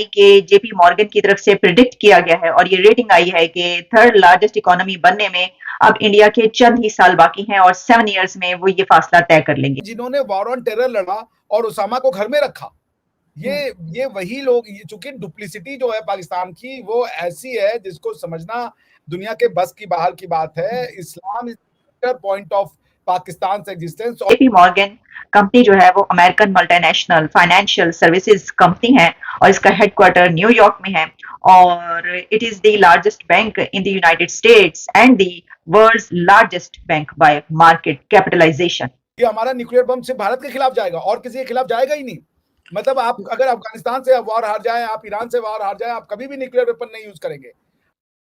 कि JP Morgan की तरफ से प्रिडिक्ट किया गया है और ये रेटिंग आई है कि थर्ड लार्जेस्ट इकोनॉमी बनने में अब इंडिया के चंद ही साल बाकी हैं और 7 इयर्स में वो ये फासला तय कर लेंगे। जिन्होंने वॉर ऑन टेरर लड़ा और उसामा को घर में रखा, ये ये वही लोग, चूंकि डुप्लिसिटी जो है पाकिस्तान की वो ऐसी है जिसको समझना दुनिया के बस की बाहर की बात है। Islam is point of Pakistan existence. JP Morgan company जो है वो American multinational financial services company है और इसका हेडक्वार्टर न्यूयॉर्क में है और it is the largest bank in the United States and the world's largest bank by market capitalisation. ये हमारा न्यूक्लियर बम सिर्फ भारत के खिलाफ जाएगा और किसी के खिलाफ जाएगा ही नहीं। मतलब आप अगर अफगानिस्तान से वॉर हार जाए, आप ईरान से वॉर हार जाए, आप कभी भी न्यूक्लियर वेपन नहीं यूज करेंगे।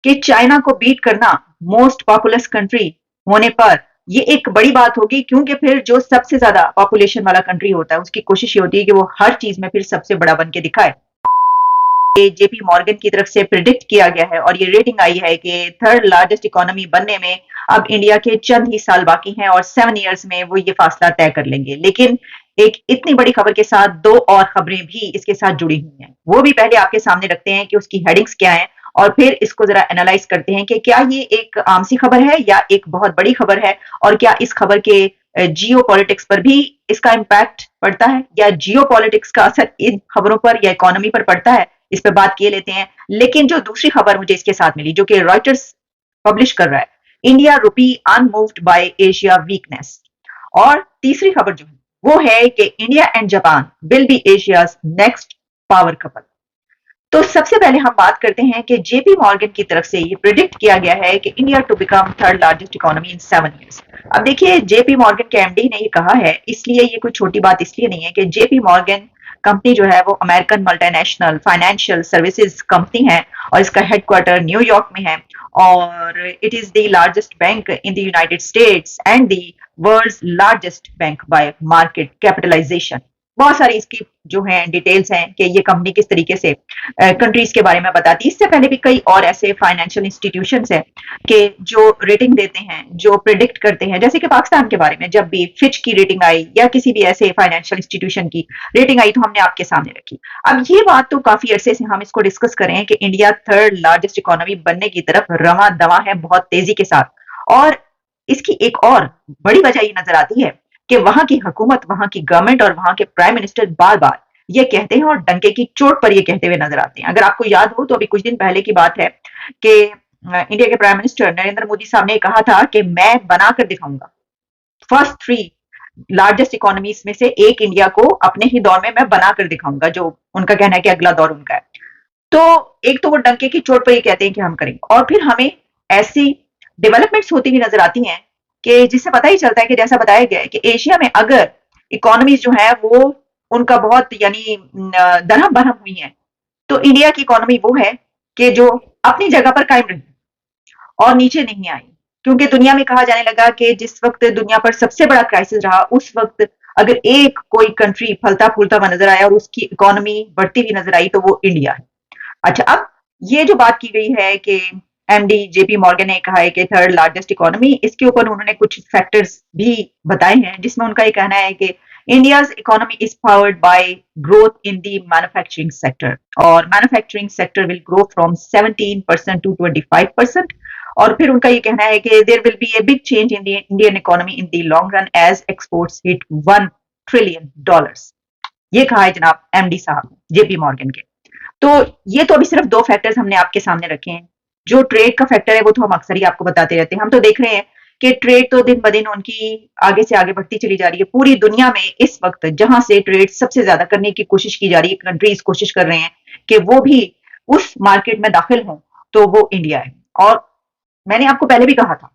कि चाइना को बीट करना मोस्ट पॉपुलस कंट्री होने पर ये एक बड़ी बात होगी, क्योंकि फिर जो सबसे ज्यादा पॉपुलेशन वाला कंट्री होता है उसकी कोशिश ये होती है कि वो हर चीज में फिर सबसे बड़ा बन के दिखाए। जेपी मॉर्गन की तरफ से प्रिडिक्ट किया गया है और ये रेटिंग आई है कि थर्ड लार्जेस्ट इकोनॉमी बनने में अब इंडिया के चंद ही साल बाकी हैं और 7 इयर्स में वो ये फासला तय कर लेंगे। लेकिन एक इतनी बड़ी खबर के साथ दो और खबरें भी इसके साथ जुड़ी हुई हैं, वो भी पहले आपके सामने रखते हैं कि उसकी हेडिंग्स क्या हैं और फिर इसको जरा एनालाइज करते हैं कि क्या ये एक आम सी खबर है या एक बहुत बड़ी खबर है और क्या इस खबर के जियो पॉलिटिक्स पर भी इसका इम्पैक्ट पड़ता है या जियो पॉलिटिक्स का असर इन खबरों पर या इकोनॉमी पर पड़ता है। इस पर बात किए लेते हैं। लेकिन जो दूसरी खबर मुझे इसके साथ मिली जो कि रॉयटर्स पब्लिश कर रहा है, इंडिया रूपी अनमूव्ड बाय एशिया वीकनेस, और तीसरी खबर जो है वो है कि India and Japan will be Asia's next power couple. तो सबसे पहले हम बात करते हैं कि जेपी मॉर्गन की तरफ से ये प्रिडिक्ट किया गया है कि India to become third largest economy in 7 years. अब देखिए, जेपी मॉर्गन के एमडी ने ये कहा है, इसलिए ये कोई छोटी बात इसलिए नहीं है कि जेपी मॉर्गन कंपनी जो है वो American multinational financial services company है और इसका हेडक्वार्टर न्यूयॉर्क में है और it is the largest bank in the United States and the world's largest bank by market capitalisation. बहुत सारी इसकी जो है डिटेल्स हैं कि ये कंपनी किस तरीके से कंट्रीज के बारे में बताती है। इससे पहले भी कई और ऐसे फाइनेंशियल इंस्टीट्यूशंस हैं कि जो रेटिंग देते हैं, जो प्रिडिक्ट करते हैं, जैसे कि पाकिस्तान के बारे में जब भी फिच की रेटिंग आई या किसी भी ऐसे फाइनेंशियल इंस्टीट्यूशन की रेटिंग आई तो हमने आपके सामने रखी। अब ये बात तो काफी अरसे से हम इसको डिस्कस करें कि इंडिया थर्ड लार्जेस्ट इकोनॉमी बनने की तरफ रवा दवा है बहुत तेजी के साथ, और इसकी एक और बड़ी वजह ये नजर आती है कि वहां की हुकूमत, वहां की गवर्नमेंट और वहां के प्राइम मिनिस्टर बार बार ये कहते हैं और डंके की चोट पर ये कहते हुए नजर आते हैं। अगर आपको याद हो तो अभी कुछ दिन पहले की बात है कि इंडिया के प्राइम मिनिस्टर नरेंद्र मोदी साहब ने कहा था कि मैं बनाकर दिखाऊंगा फर्स्ट 3 लार्जेस्ट इकोनॉमीज में से एक इंडिया को अपने ही दौर में मैं बनाकर दिखाऊंगा, जो उनका कहना है कि अगला दौर उनका है। तो एक तो वो डंके की चोट पर ये कहते हैं कि हम करेंगे, और फिर हमें ऐसी डेवलपमेंट्स होती हुई नजर आती हैं कि जिससे पता ही चलता है कि जैसा बताया गया है कि एशिया में अगर इकोनॉमीज जो है वो उनका बहुत यानी दरहम बरहम हुई है, तो इंडिया की इकोनॉमी वो है कि जो अपनी जगह पर कायम रही और नीचे नहीं आई। क्योंकि दुनिया में कहा जाने लगा कि जिस वक्त दुनिया पर सबसे बड़ा क्राइसिस रहा उस वक्त अगर एक कोई कंट्री फलता फूलता हुआ नजर आया और उसकी इकोनॉमी बढ़ती हुई नजर आई तो वो इंडिया है। अच्छा, अब ये जो बात की गई है कि एमडी जेपी मॉर्गन ने कहा है कि थर्ड लार्जेस्ट इकोनॉमी, इसके ऊपर उन्होंने कुछ फैक्टर्स भी बताए हैं जिसमें उनका ये कहना है कि India's economy is powered by growth in the manufacturing sector और manufacturing sector will grow from 17% to 25%। और फिर उनका ये कहना है कि there will be a big change in the Indian economy in the long run as exports hit $1 trillion. ये कहा है जनाब एमडी साहब जेपी मॉर्गन के। तो ये तो अभी सिर्फ 2 फैक्टर्स हमने आपके सामने रखे हैं। जो ट्रेड का फैक्टर है वो तो हम अक्सर ही आपको बताते रहते हैं। हम तो देख रहे हैं कि ट्रेड तो दिन ब दिन उनकी आगे से आगे बढ़ती चली जा रही है। पूरी दुनिया में इस वक्त जहां से ट्रेड सबसे ज्यादा करने की कोशिश की जा रही है, कंट्रीज कोशिश कर रहे हैं कि वो भी उस मार्केट में दाखिल हों, तो वो इंडिया है। और मैंने आपको पहले भी कहा था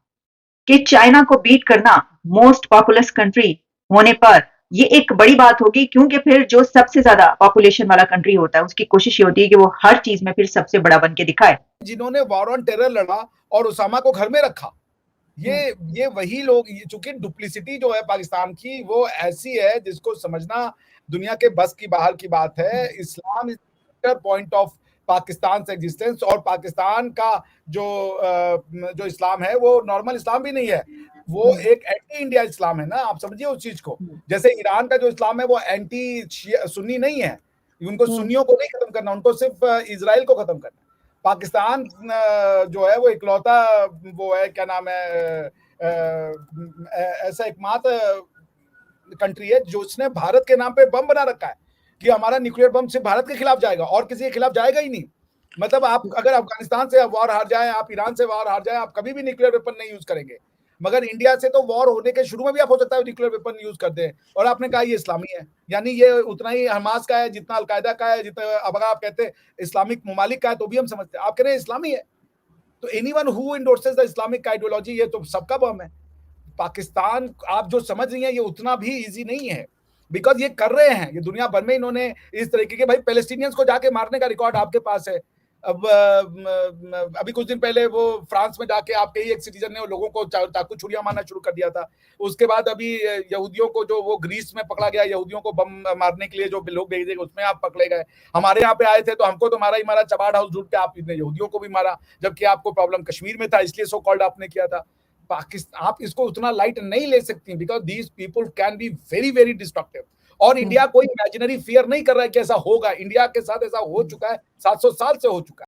कि चाइना को बीट करना मोस्ट पॉपुलस कंट्री होने पर ये एक बड़ी बात होगी, क्योंकि फिर जो सबसे ज्यादा पॉपुलेशन वाला कंट्री होता है उसकी कोशिश ये होती है कि वो हर चीज में फिर सबसे बड़ा बन के दिखाए। जिन्होंने वॉर ऑन टेरर लड़ा और उसामा को घर में रखा, ये वही लोग, चूंकि डुप्लिसिटी जो है पाकिस्तान की वो ऐसी है जिसको समझना दुनिया के बस की बाहर की बात है। Islam is point of Pakistan existence और पाकिस्तान का जो इस्लाम है वो नॉर्मल इस्लाम भी नहीं है, वो एक एंटी इंडिया इस्लाम है ना। आप समझिए उस चीज को। जैसे ईरान का जो इस्लाम है वो एंटी सुन्नी नहीं है, उनको सुन्नियों को नहीं खत्म करना, उनको सिर्फ इजराइल को खत्म करना। पाकिस्तान जो है वो इकलौता वो है, क्या नाम है, ऐसा एकमात्र कंट्री है जो उसने भारत के नाम पे बम बना रखा है कि हमारा न्यूक्लियर बम सिर्फ भारत के खिलाफ जाएगा और किसी के खिलाफ जाएगा ही नहीं। मतलब आप अगर अफगानिस्तान से वॉर हार जाए, आप ईरान से वॉर हार जाए, आप कभी भी न्यूक्लियर वेपन नहीं यूज करेंगे। मगर इंडिया से तो वॉर होने के शुरू में भी आप हो सकता है न्यूक्लियर वेपन यूज कर दें। और आपने कहा ये इस्लामी है, यानी ये उतना ही हमास का है जितना अलकायदा का है, जितना अब अगर आप कहते हैं इस्लामिक ममालिक का है तो भी हम समझते हैं। आप कह रहे हैं इस्लामी है, तो anyone who endorses the Islamic ideology, ये तो सबका बम है। पाकिस्तान आप जो समझ रही हैं ये उतना भी इजी नहीं है, बिकॉज ये कर रहे हैं, ये दुनिया भर में इन्होंने इस तरीके के, भाई पैलेस्टीनियंस को जाके मारने का रिकॉर्ड आपके पास है। अब अभी कुछ दिन पहले वो फ्रांस में जाके आपके ही एक सिटीजन ने लोगों को चाकू छुरियां मारना शुरू कर दिया था। उसके बाद अभी यहूदियों को जो वो ग्रीस में पकड़ा गया, यहूदियों को बम मारने के लिए जो लोग भेजे गए उसमें आप पकड़े गए। हमारे यहाँ पे आए थे तो हमको तो मारा ही मारा, चबाड़ हाउस ढूंढ के आपने यहूदियों को भी मारा, जबकि आपको प्रॉब्लम कश्मीर में था इसलिए सो कॉल्ड आपने किया था। पाकिस्तान आप इसको उतना लाइट नहीं ले सकती, because these people can be very very destructive. और इंडिया कोई इमेजिनरी फियर नहीं कर रहा है कि ऐसा होगा, इंडिया के साथ ऐसा हो चुका है, 700 साल से हो चुका है।